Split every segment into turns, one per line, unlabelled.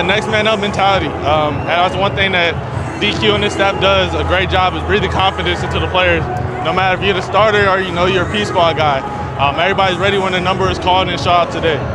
The next man up mentality. And that's one thing that DQ and this staff does a great job is breathing confidence into the players. No matter if you're the starter or you're a P squad guy. Everybody's ready when the number is called and shot out today.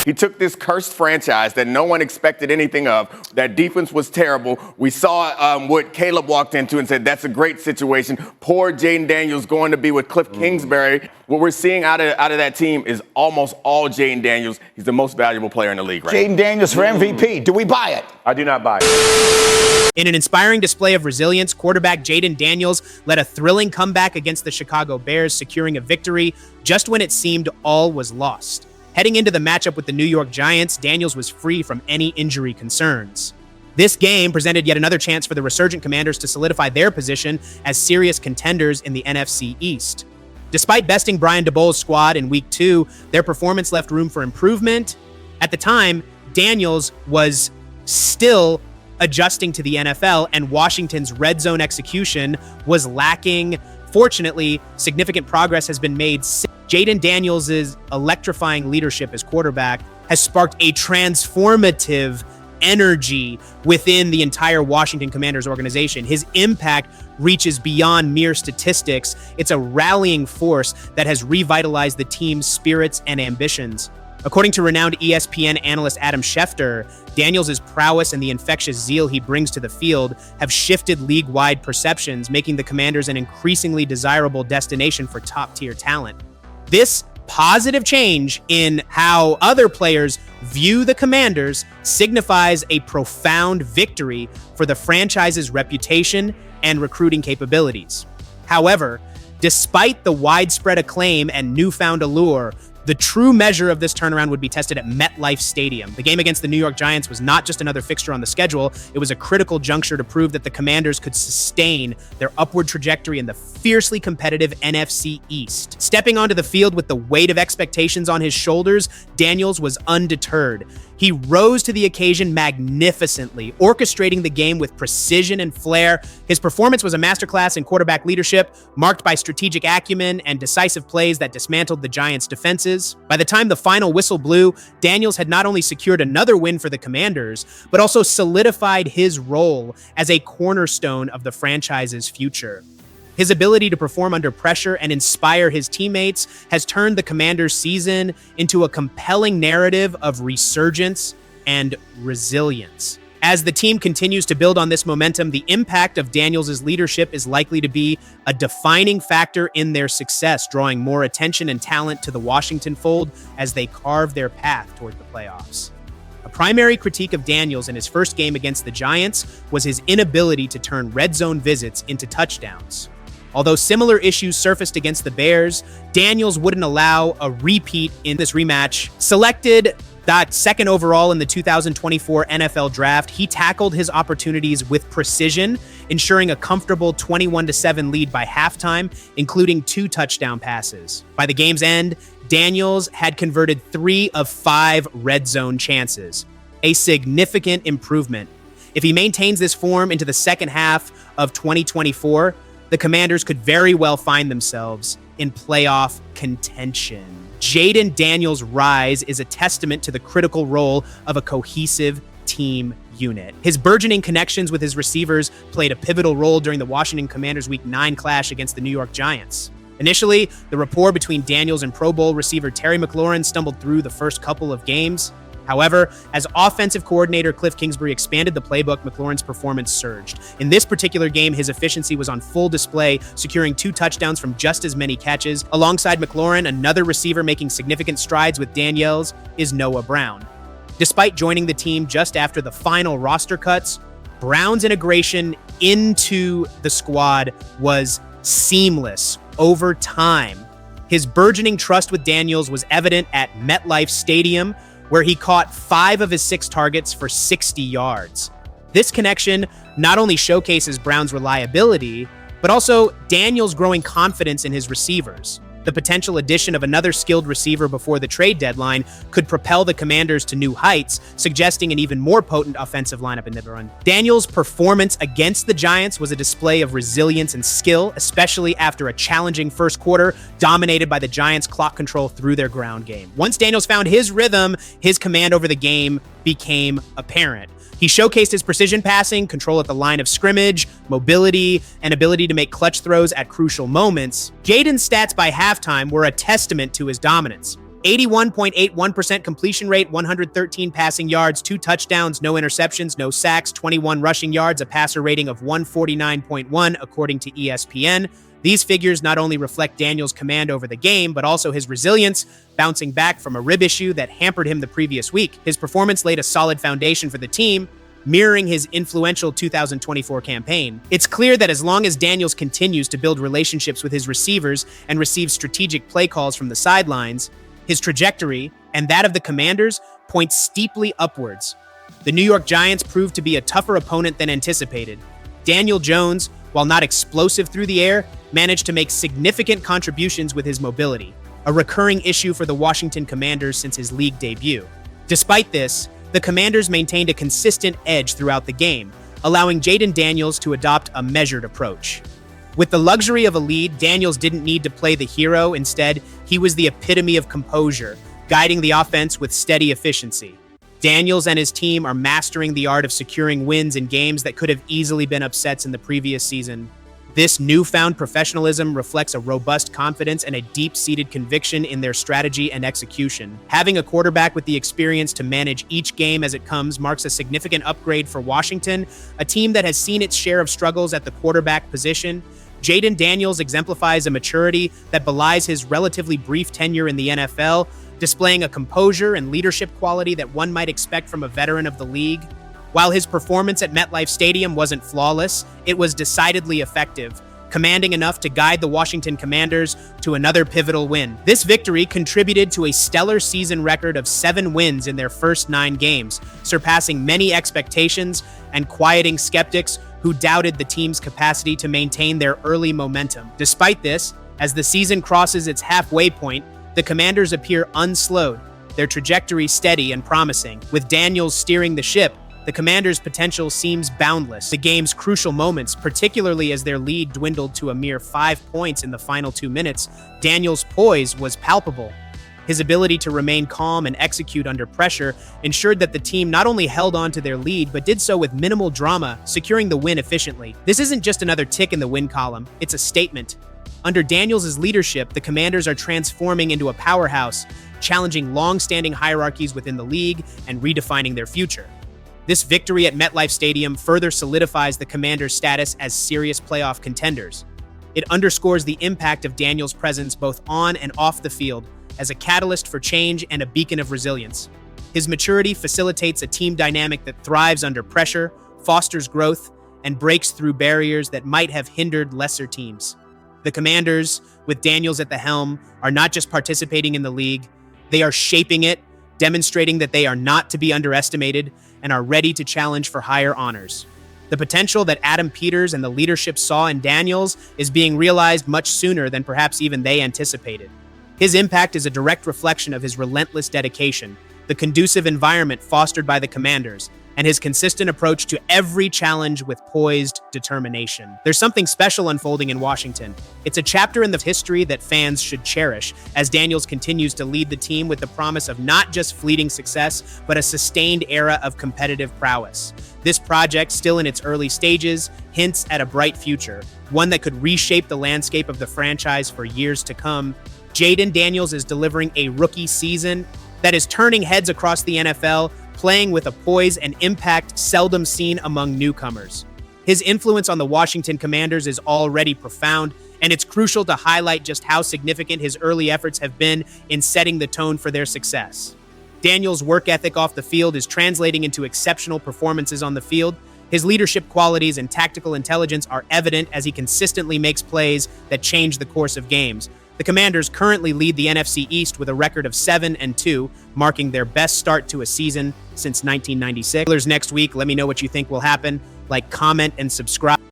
He took this cursed franchise that no one expected anything of. That defense was terrible. We saw what Caleb walked into and said, that's a great situation. Poor Jaden Daniels going to be with Cliff Kingsbury. What we're seeing out of that team is almost all Jaden Daniels. He's the most valuable player in the league right now.
Jaden Daniels for MVP. Do we buy it?
I do not buy it.
In an inspiring display of resilience, quarterback Jaden Daniels led a thrilling comeback against the Chicago Bears, securing a victory just when it seemed all was lost. Heading into the matchup with the New York Giants, Daniels was free from any injury concerns. This game presented yet another chance for the resurgent Commanders to solidify their position as serious contenders in the NFC East. Despite besting Brian DeBole's squad in Week 2, their performance left room for improvement. At the time, Daniels was still adjusting to the NFL, and Washington's red zone execution was lacking. Fortunately, significant progress has been made since. Jaden Daniels' electrifying leadership as quarterback has sparked a transformative energy within the entire Washington Commanders organization. His impact reaches beyond mere statistics. It's a rallying force that has revitalized the team's spirits and ambitions. According to renowned ESPN analyst Adam Schefter, Daniels' prowess and the infectious zeal he brings to the field have shifted league-wide perceptions, making the Commanders an increasingly desirable destination for top-tier talent. This positive change in how other players view the Commanders signifies a profound victory for the franchise's reputation and recruiting capabilities. However, despite the widespread acclaim and newfound allure, the true measure of this turnaround would be tested at MetLife Stadium. The game against the New York Giants was not just another fixture on the schedule, it was a critical juncture to prove that the Commanders could sustain their upward trajectory in the fiercely competitive NFC East. Stepping onto the field with the weight of expectations on his shoulders, Daniels was undeterred. He rose to the occasion magnificently, orchestrating the game with precision and flair. His performance was a masterclass in quarterback leadership, marked by strategic acumen and decisive plays that dismantled the Giants' defenses. By the time the final whistle blew, Daniels had not only secured another win for the Commanders, but also solidified his role as a cornerstone of the franchise's future. His ability to perform under pressure and inspire his teammates has turned the Commanders' season into a compelling narrative of resurgence and resilience. As the team continues to build on this momentum, the impact of Daniels' leadership is likely to be a defining factor in their success, drawing more attention and talent to the Washington fold as they carve their path toward the playoffs. A primary critique of Daniels in his first game against the Giants was his inability to turn red zone visits into touchdowns. Although similar issues surfaced against the Bears, Daniels wouldn't allow a repeat in this rematch. Selected that second overall in the 2024 NFL Draft, he tackled his opportunities with precision, ensuring a comfortable 21-7 lead by halftime, including 2 touchdown passes. By the game's end, Daniels had converted 3 of 5 red zone chances, a significant improvement. If he maintains this form into the second half of 2024, the Commanders could very well find themselves in playoff contention. Jaden Daniels' rise is a testament to the critical role of a cohesive team unit. His burgeoning connections with his receivers played a pivotal role during the Washington Commanders' Week 9 clash against the New York Giants. Initially, the rapport between Daniels and Pro Bowl receiver Terry McLaurin stumbled through the first couple of games. However, as offensive coordinator Cliff Kingsbury expanded the playbook, McLaurin's performance surged. In this particular game, his efficiency was on full display, securing 2 touchdowns from just as many catches. Alongside McLaurin, another receiver making significant strides with Daniels is Noah Brown. Despite joining the team just after the final roster cuts, Brown's integration into the squad was seamless over time. His burgeoning trust with Daniels was evident at MetLife Stadium, where he caught 5 of his 6 targets for 60 yards. This connection not only showcases Brown's reliability, but also Daniels' growing confidence in his receivers. The potential addition of another skilled receiver before the trade deadline could propel the Commanders to new heights, suggesting an even more potent offensive lineup in the run. Daniels' performance against the Giants was a display of resilience and skill, especially after a challenging first quarter dominated by the Giants' clock control through their ground game. Once Daniels found his rhythm, his command over the game became apparent. He showcased his precision passing, control at the line of scrimmage, mobility, and ability to make clutch throws at crucial moments. Jaden's stats by halftime were a testament to his dominance. 81.81% completion rate, 113 passing yards, 2 touchdowns, no interceptions, no sacks, 21 rushing yards, a passer rating of 149.1 according to ESPN. These figures not only reflect Daniels' command over the game, but also his resilience, bouncing back from a rib issue that hampered him the previous week. His performance laid a solid foundation for the team, mirroring his influential 2024 campaign. It's clear that as long as Daniels continues to build relationships with his receivers and receives strategic play calls from the sidelines, his trajectory, and that of the Commanders, points steeply upwards. The New York Giants proved to be a tougher opponent than anticipated. Daniel Jones, while not explosive through the air, managed to make significant contributions with his mobility, a recurring issue for the Washington Commanders since his league debut. Despite this, the Commanders maintained a consistent edge throughout the game, allowing Jaden Daniels to adopt a measured approach. With the luxury of a lead, Daniels didn't need to play the hero. Instead, he was the epitome of composure, guiding the offense with steady efficiency. Daniels and his team are mastering the art of securing wins in games that could have easily been upsets in the previous season. This newfound professionalism reflects a robust confidence and a deep-seated conviction in their strategy and execution. Having a quarterback with the experience to manage each game as it comes marks a significant upgrade for Washington, a team that has seen its share of struggles at the quarterback position. Jaden Daniels exemplifies a maturity that belies his relatively brief tenure in the NFL, displaying a composure and leadership quality that one might expect from a veteran of the league. While his performance at MetLife Stadium wasn't flawless, it was decidedly effective, commanding enough to guide the Washington Commanders to another pivotal win. This victory contributed to a stellar season record of 7 wins in their first 9 games, surpassing many expectations and quieting skeptics who doubted the team's capacity to maintain their early momentum. Despite this, as the season crosses its halfway point, the Commanders appear unslowed, their trajectory steady and promising. With Daniels steering the ship, the Commanders' potential seems boundless. The game's crucial moments, particularly as their lead dwindled to a mere 5 points in the final 2 minutes, Daniels' poise was palpable. His ability to remain calm and execute under pressure ensured that the team not only held on to their lead, but did so with minimal drama, securing the win efficiently. This isn't just another tick in the win column, it's a statement. Under Daniels' leadership, the Commanders are transforming into a powerhouse, challenging long-standing hierarchies within the league and redefining their future. This victory at MetLife Stadium further solidifies the Commanders' status as serious playoff contenders. It underscores the impact of Daniels' presence both on and off the field as a catalyst for change and a beacon of resilience. His maturity facilitates a team dynamic that thrives under pressure, fosters growth, and breaks through barriers that might have hindered lesser teams. The Commanders, with Daniels at the helm, are not just participating in the league, they are shaping it, demonstrating that they are not to be underestimated and are ready to challenge for higher honors. The potential that Adam Peters and the leadership saw in Daniels is being realized much sooner than perhaps even they anticipated. His impact is a direct reflection of his relentless dedication, the conducive environment fostered by the Commanders, and his consistent approach to every challenge with poised determination. There's something special unfolding in Washington. It's a chapter in the history that fans should cherish, as Daniels continues to lead the team with the promise of not just fleeting success, but a sustained era of competitive prowess. This project, still in its early stages, hints at a bright future, one that could reshape the landscape of the franchise for years to come. Jaden Daniels is delivering a rookie season that is turning heads across the NFL, playing with a poise and impact seldom seen among newcomers. His influence on the Washington Commanders is already profound, and it's crucial to highlight just how significant his early efforts have been in setting the tone for their success. Daniels' work ethic off the field is translating into exceptional performances on the field. His leadership qualities and tactical intelligence are evident as he consistently makes plays that change the course of games. The Commanders currently lead the NFC East with a record of 7-2, marking their best start to a season since 1996. Next week, let me know what you think will happen. Like, comment, and subscribe.